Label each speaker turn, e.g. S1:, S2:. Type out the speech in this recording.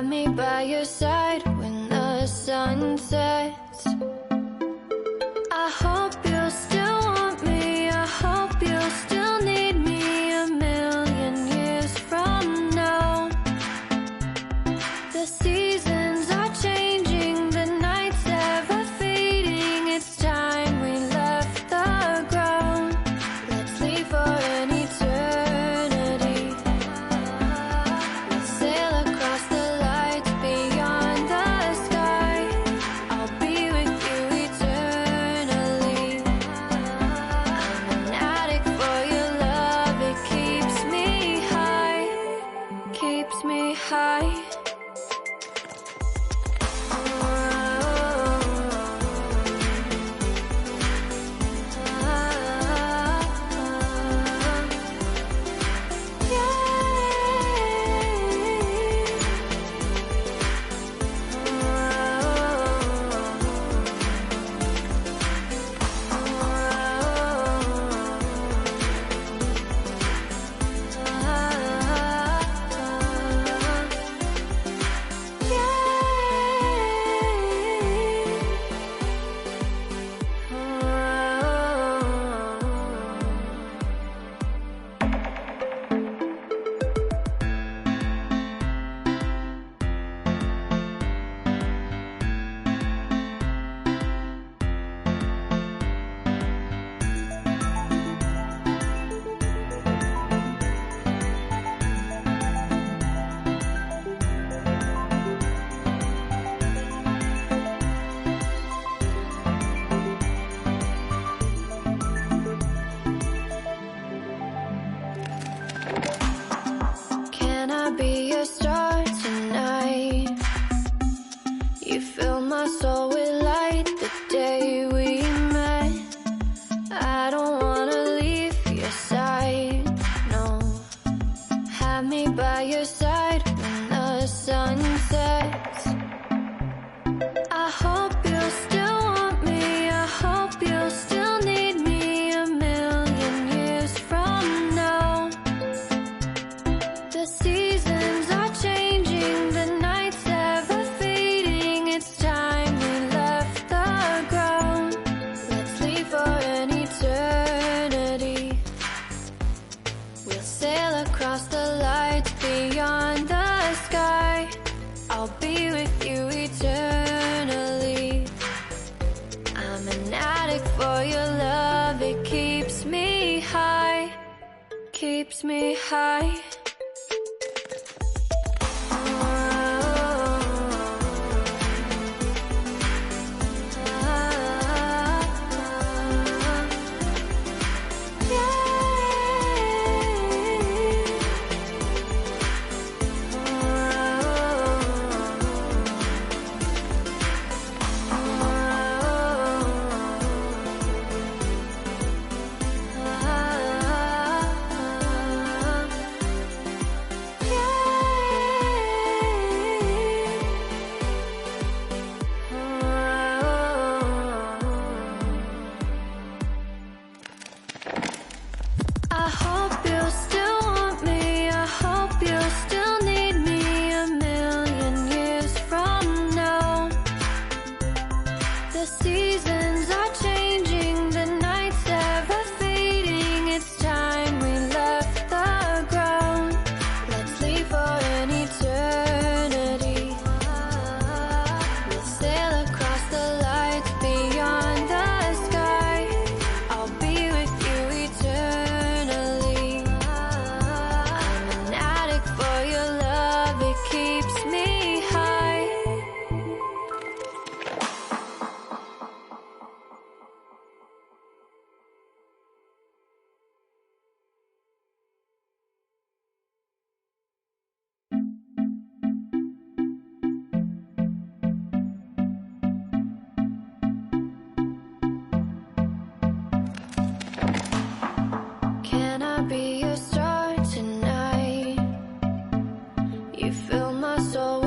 S1: Have me by your side when the sun sets. I hope you'll still want me, I hope you'll still need me a million years from now. The seasons are changing, the nights ever fading. It's time we left the ground. Let's leave for an eternity. We'll sail across the lights beyond the sky. I'll be with you eternally. I'm an addict for your love, it keeps me high, keeps me high. Can I be your star tonight? You fill my soul with light the day we met. I don't wanna leave your side, no. Have me by your side when the sun sets. I hope you'll still want me, I hope you'll still need me a million years from now. The seasons are changing, the nights ever fading. It's time we left the ground. Let's leave for an eternity. We'll sail across the lights beyond the sky. I'll be with you eternally. I'm an addict for your love, it keeps me high, keeps me high. I hope you'll still want me, I hope you'll still need me a million years from now. The seasons are changing, the nights ever fading. It's time we left the ground. Let's leave for an eternity. We'll sail across the lights beyond the sky. I'll be with you eternally. I'm an addict for your love, it keeps me high. Can I be your star tonight? You fill my soul